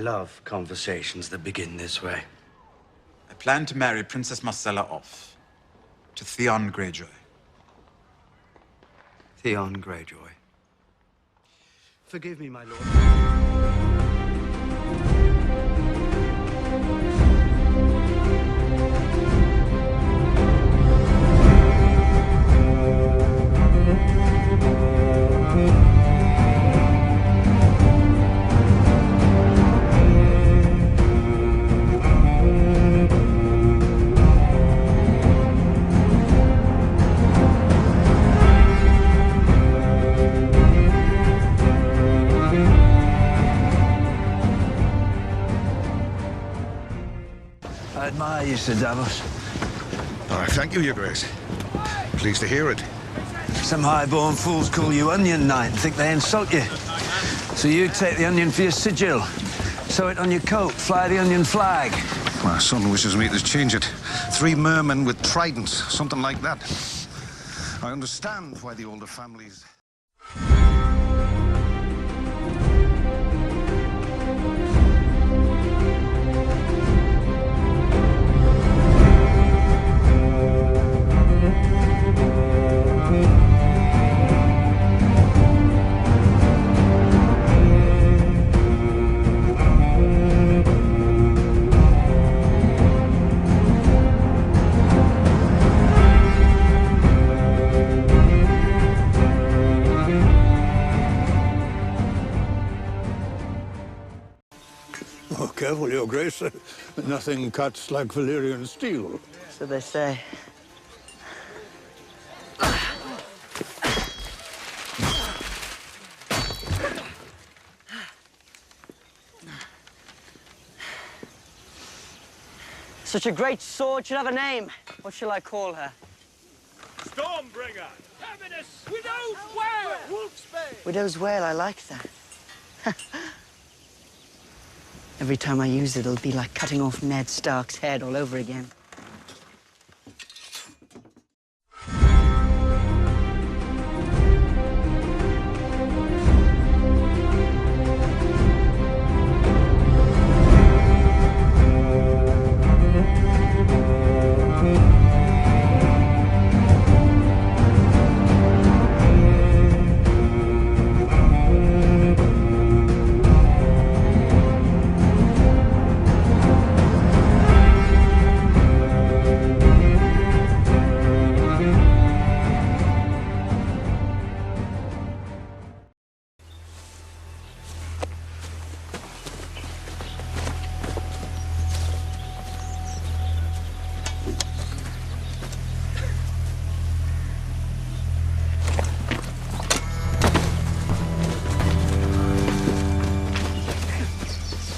love conversations that begin this way. I plan to marry Princess Marcella off to Theon Greyjoy. Theon Greyjoy. Forgive me, my lord. I admire you, Sir Davos. Oh, thank you, Your Grace. Pleased to hear it. Some high-born fools call you Onion Knight and think they insult you. So you take the onion for your sigil, sew it on your coat, fly the onion flag. My son wishes me to change it. 3 mermen with tridents, something like that. I understand why the older families... Oh, careful, Your Grace. Nothing cuts like Valyrian steel. So they say. Such a great sword should have a name. What shall I call her? Stormbringer! Terminus! Widow's Wail! Wolfsbane! Widow's Wail, I like that. Every time I use it, it'll be like cutting off Ned Stark's head all over again.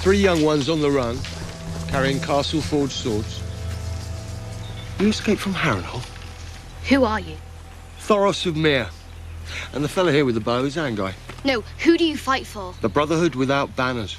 Three young ones on the run, carrying castle-forged swords. You escaped from Harrenhal? Who are you? Thoros of Myr. And the fella here with the bow is Anguy. No, who do you fight for? The Brotherhood without banners.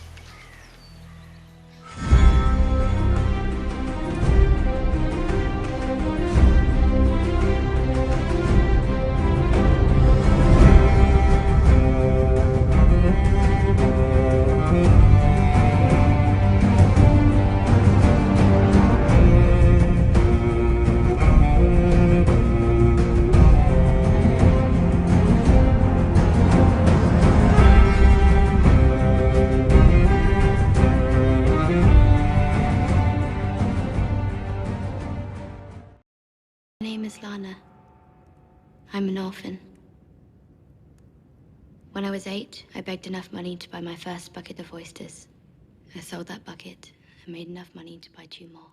My name is Lana. I'm an orphan. When I was 8, I begged enough money to buy my first bucket of oysters. I sold that bucket and made enough money to buy 2 more.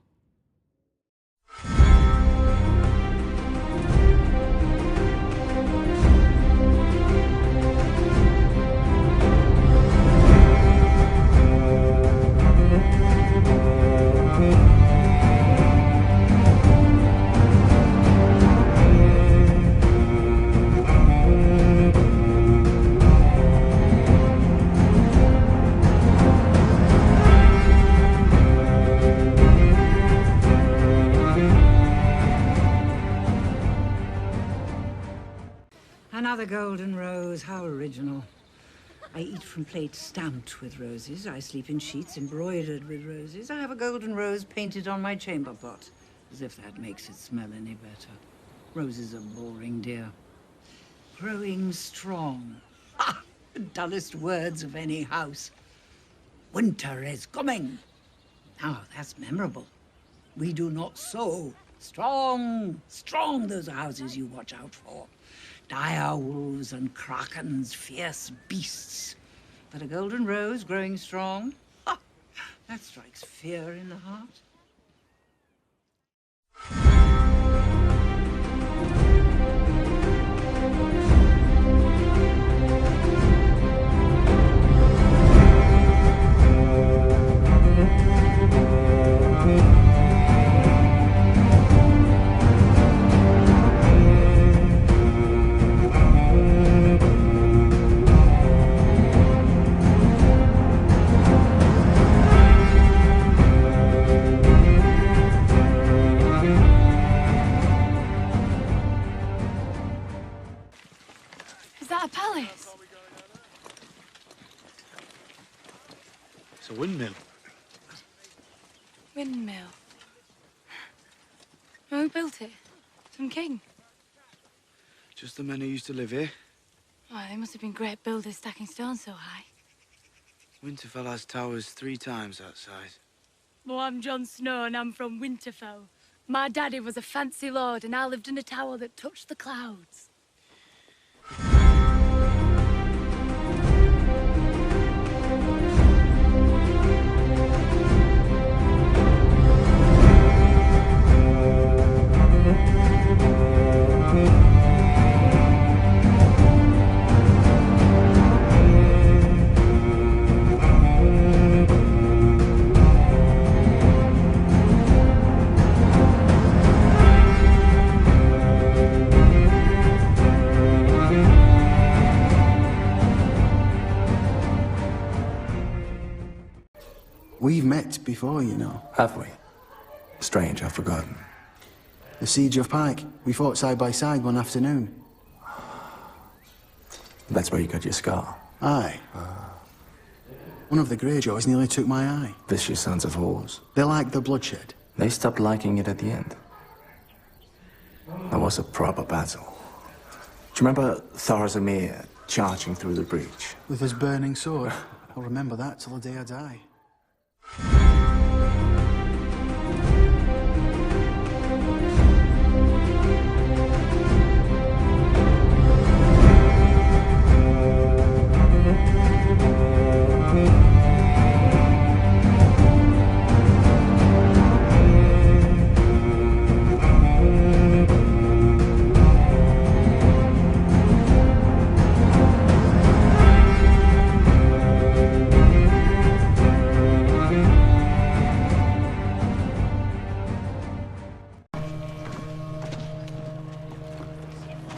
Another golden rose, how original. I eat from plates stamped with roses. I sleep in sheets embroidered with roses. I have a golden rose painted on my chamber pot, as if that makes it smell any better. Roses are boring, dear. Growing strong. Ha! The dullest words of any house. Winter is coming. Now, that's memorable. We do not sow. Strong, strong, those are houses you watch out for. Dire wolves and krakens, fierce beasts. But a golden rose growing strong, ha! That strikes fear in the heart. Is that a palace? It's a windmill. Windmill. Who built it? Some king? Just the men who used to live here. Oh, they must have been great builders stacking stones so high. Winterfell has towers 3 times that size. Well, I'm Jon Snow and I'm from Winterfell. My daddy was a fancy lord and I lived in a tower that touched the clouds. We've met before, you know. Have we? Strange, I've forgotten. The Siege of Pike. We fought side by side one afternoon. That's where you got your scar. Aye. One of the Greyjoys nearly took my eye. Vicious sons of whores. They like the bloodshed. They stopped liking it at the end. That was a proper battle. Do you remember Thorazamir charging through the breach? With his burning sword. I'll remember that till the day I die.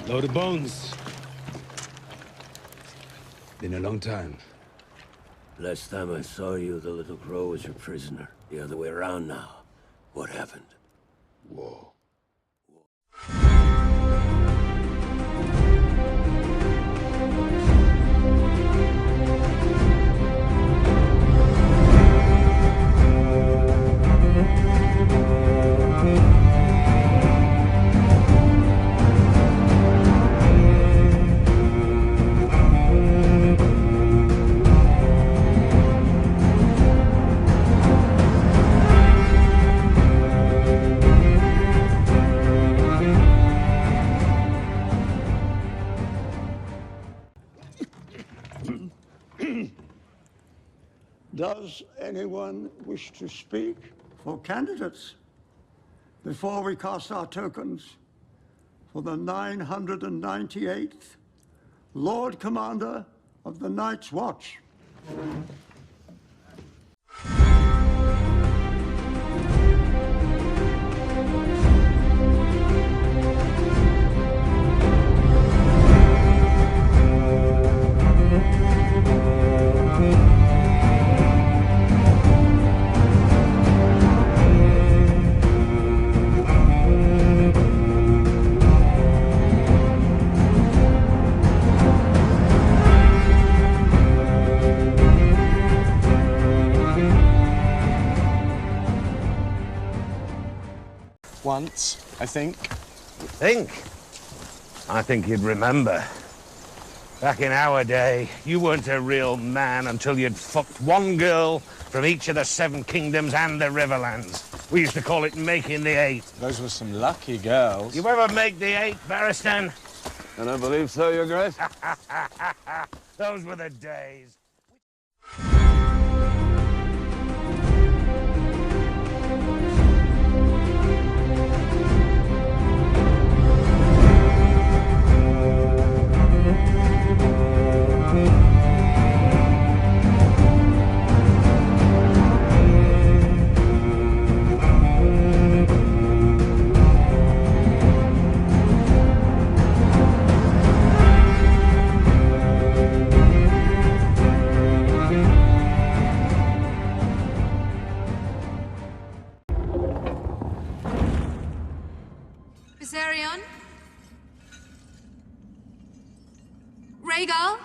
Load of bones. Been a long time. Last time I saw you, the little crow was your prisoner. The other way around now. What happened? War. Does anyone wish to speak for candidates before we cast our tokens for the 998th Lord Commander of the Night's Watch? Once, I think. Think? I think you'd remember. Back in our day, you weren't a real man until you'd fucked one girl from each of the 7 kingdoms and the Riverlands. We used to call it making the 8. Those were some lucky girls. You ever make the 8, Barristan? I don't believe so, Your Grace. Those were the days. Viserion? Rhaegal?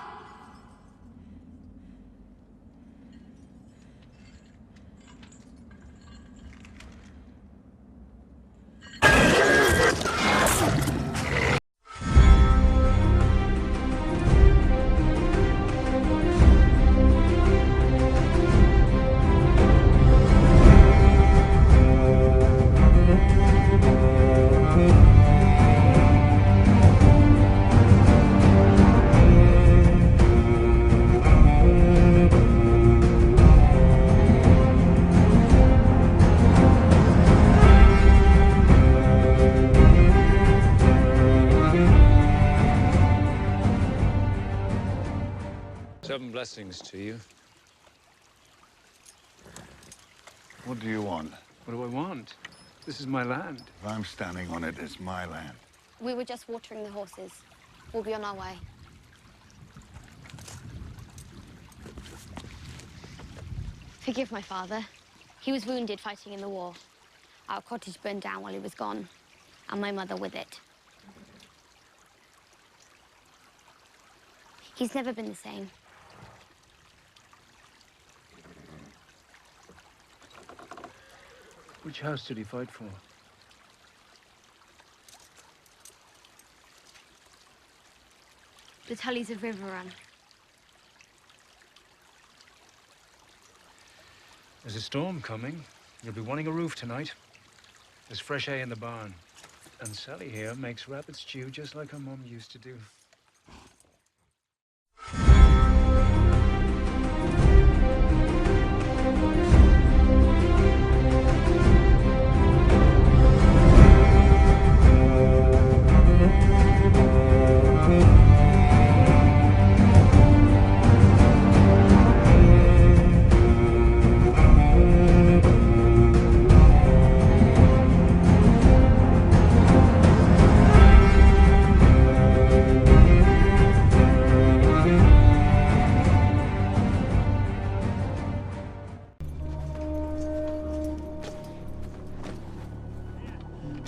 Seven blessings to you. What do you want? What do I want? This is my land. If I'm standing on it, it's my land. We were just watering the horses. We'll be on our way. Forgive my father. He was wounded fighting in the war. Our cottage burned down while he was gone, and my mother with it. He's never been the same. Which house did he fight for? The Tullys of Riverrun. There's a storm coming. You'll be wanting a roof tonight. There's fresh hay in the barn. And Sally here makes rabbit stew just like her mum used to do.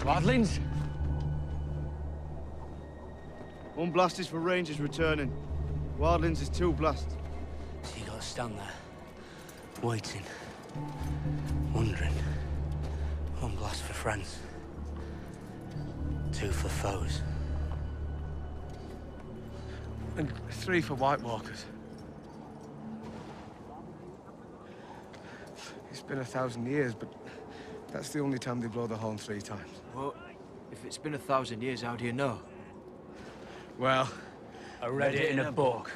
Wildlings? One blast is for Rangers returning. Wildlings is 2 blasts. So you gotta stand there, waiting, wondering. 1 blast for friends, 2 for foes. And 3 for White Walkers. It's been 1,000 years, but that's the only time they blow the horn 3 times. Well, if it's been 1,000 years, how do you know? Well, I read it in a book.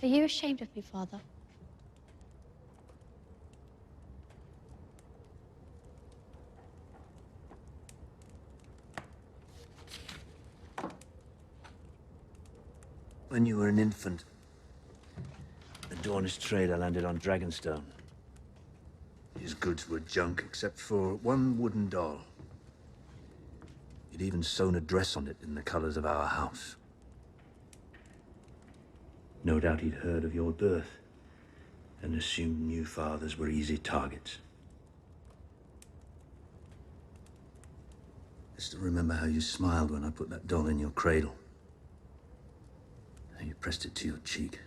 Are you ashamed of me, Father? When you were an infant, and Dornish trader landed on Dragonstone. His goods were junk except for one wooden doll. He'd even sewn a dress on it in the colors of our house. No doubt he'd heard of your birth and assumed new fathers were easy targets. I still remember how you smiled when I put that doll in your cradle. How you pressed it to your cheek.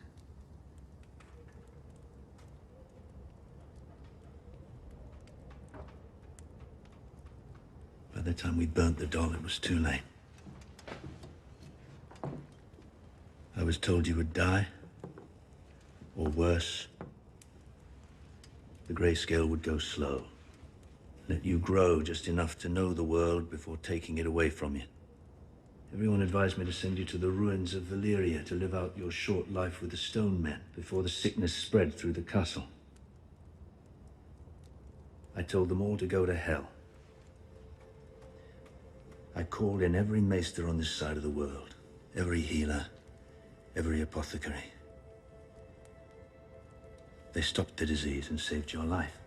By the time we burnt the doll, it was too late. I was told you would die, or worse, the grayscale would go slow. Let you grow just enough to know the world before taking it away from you. Everyone advised me to send you to the ruins of Valyria to live out your short life with the stone men before the sickness spread through the castle. I told them all to go to hell. I called in every maester on this side of the world, every healer, every apothecary. They stopped the disease and saved your life.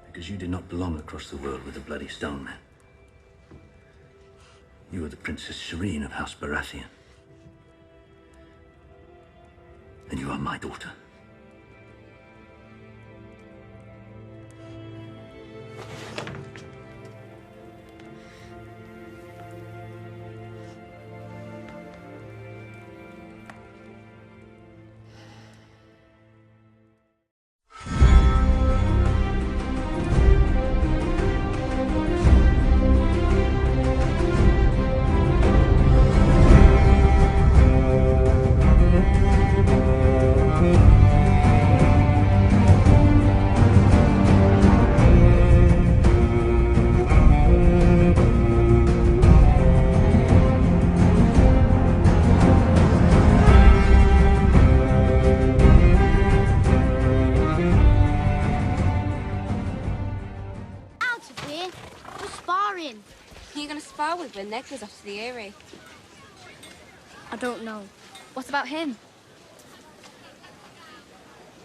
Because you did not belong across the world with the bloody stone man. You were the Princess Shireen of House Baratheon. And you are my daughter. When Ned goes off to the Eyrie. I don't know. What about him?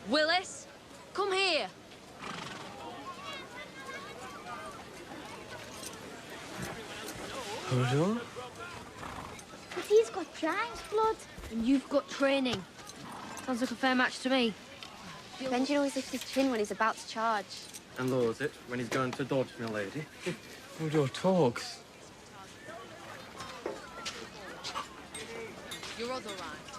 Willis, come here. Hold on. But he's got giant's blood. And you've got training. Sounds like a fair match to me. Benjen always lifts his chin when he's about to charge. And lowers it when he's going to dodge my lady. Hold your talks. Your other right.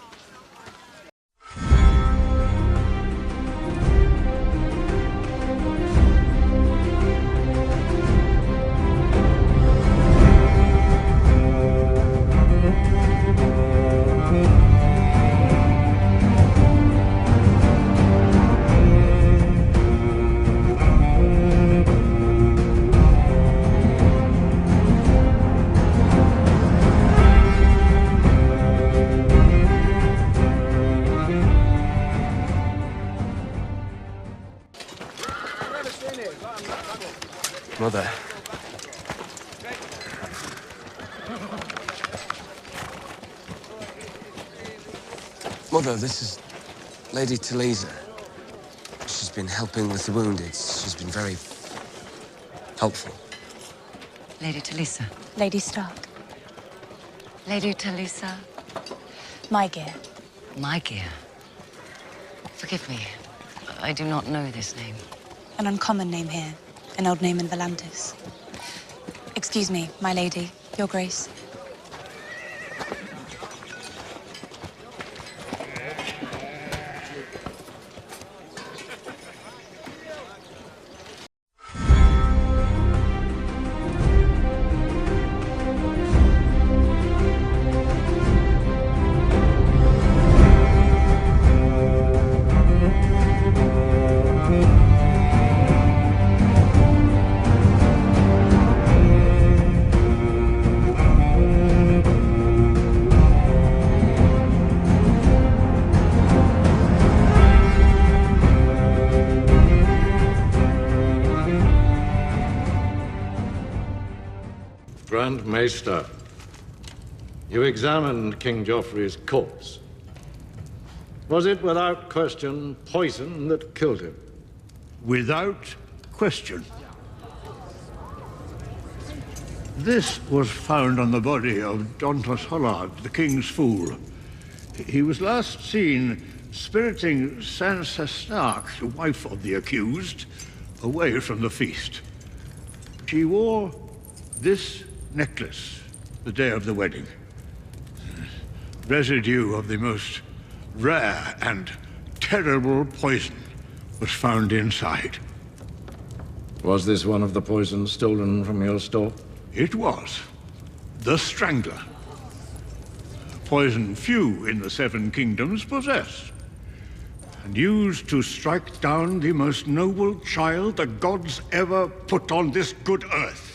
Mother. Mother, this is Lady Talisa. She's been helping with the wounded. She's been very helpful. Lady Talisa. Lady Stark. Lady Talisa. My gear. My gear. Forgive me. I do not know this name. An uncommon name here. An old name in Volantis. Excuse me, my lady, your grace. Grand Maester, you examined King Joffrey's corpse. Was it without question poison that killed him? Without question. This was found on the body of Dontos Hollard, the king's fool. He was last seen spiriting Sansa Stark, the wife of the accused, away from the feast. She wore this necklace the day of the wedding. Residue of the most rare and terrible poison was found inside. Was this one of the poisons stolen from your store? It was. The Strangler. Poison few in the Seven Kingdoms possess. And used to strike down the most noble child the gods ever put on this good earth.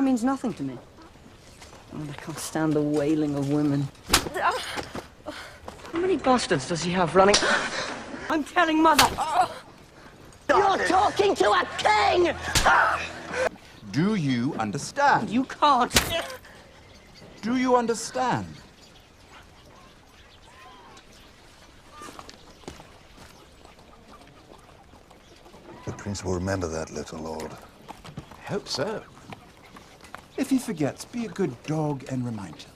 Means nothing to me. Oh, I can't stand the wailing of women. How many bastards does he have running? I'm telling Mother. You're talking to a king! Do you understand? You can't. Do you understand? The Prince will remember that, little lord. I hope so. If he forgets, be a good dog and remind him.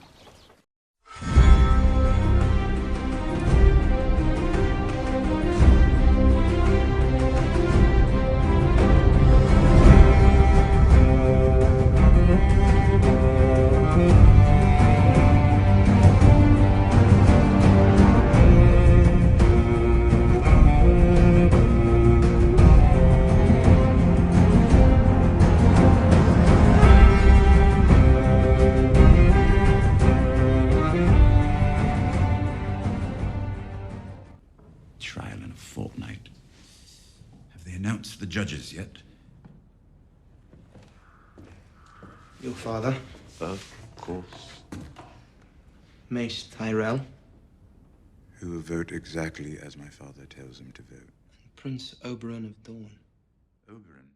Announced the judges yet? Your father? Of course. Mace Tyrell? Who will vote exactly as my father tells him to vote. Prince Oberyn of Dawn. Oberyn?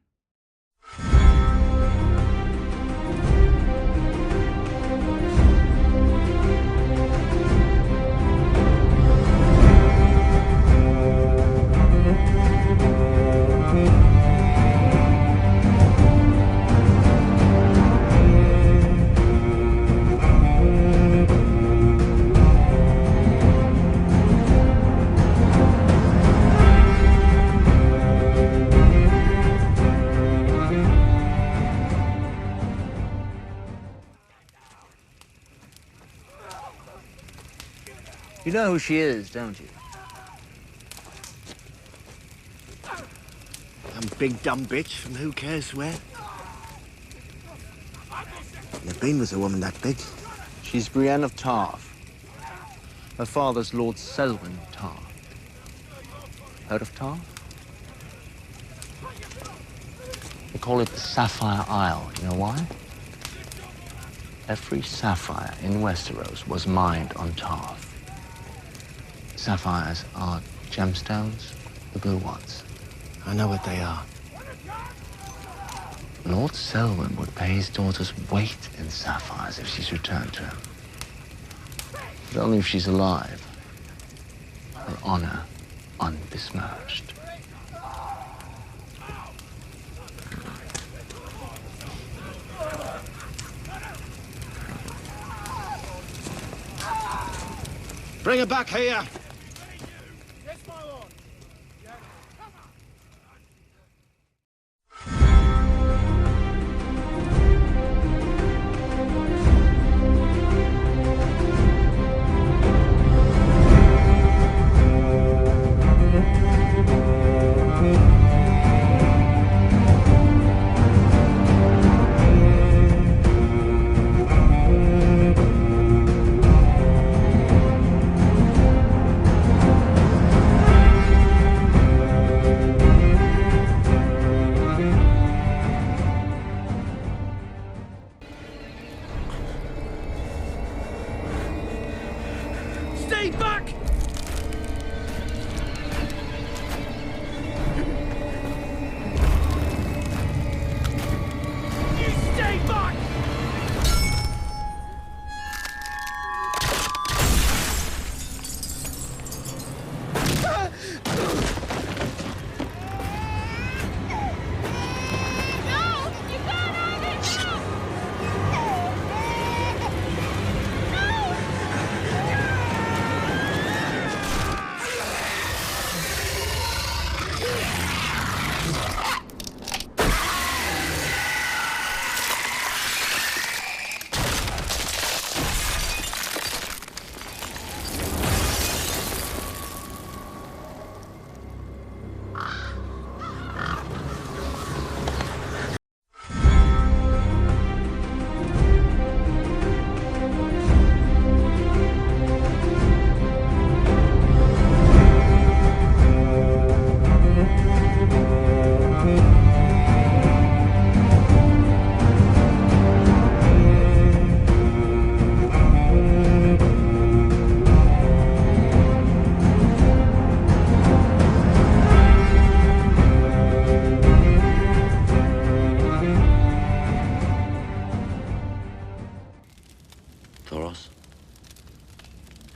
You know who she is, don't you? Some big dumb bitch from who cares where? Never been with a woman that big. She's Brienne of Tarth. Her father's Lord Selwyn Tarth. Heard of Tarth? They call it the Sapphire Isle. You know why? Every sapphire in Westeros was mined on Tarth. Sapphires are gemstones, the blue ones. I know what they are. Lord Selwyn would pay his daughter's weight in sapphires if she's returned to him. But only if she's alive. Her honor unbesmirched. Bring her back here!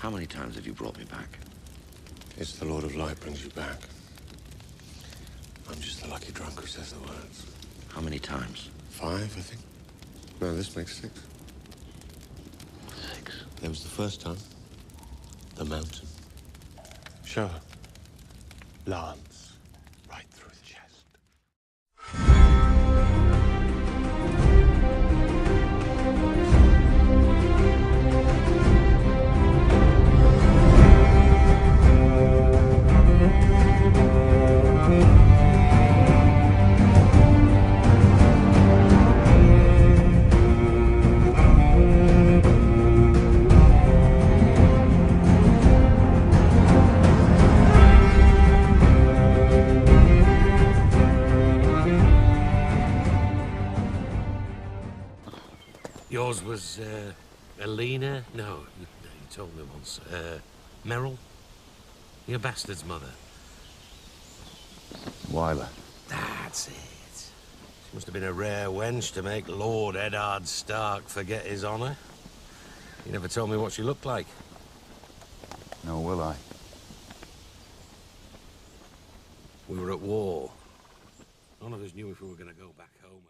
How many times have you brought me back? It's the Lord of Light brings you back. I'm just the lucky drunk who says the words. How many times? 5, I think. No, this makes 6. 6. There was the first time. The mountain. Show her. Lance. Right through the chest. Yours was, Alina? No, you told me once. Merrill? Your bastard's mother. Wyler. That's it. She must have been a rare wench to make Lord Eddard Stark forget his honour. You never told me what she looked like. Nor will I. We were at war. None of us knew if we were going to go back home again.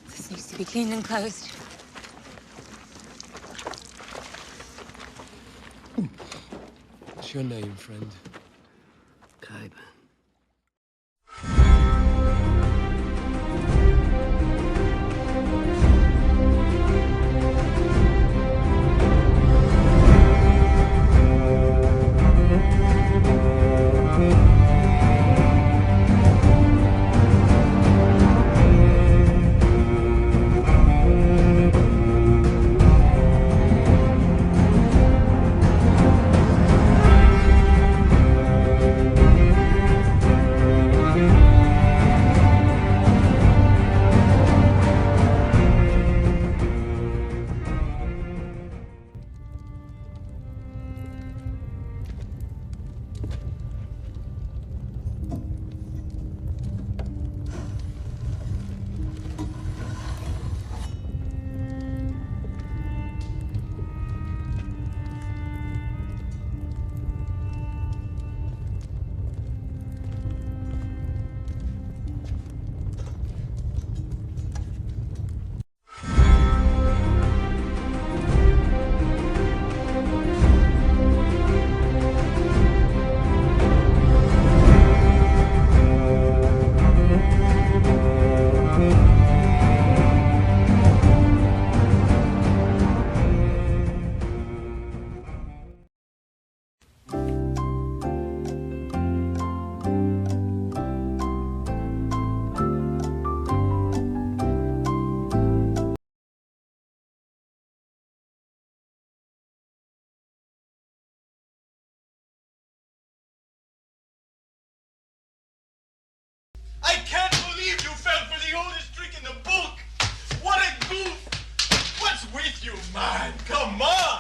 This needs to be cleaned and closed. What's your name, friend? Kyber. I can't believe you fell for the oldest trick in the book! What a goof! What's with you, man? Come on!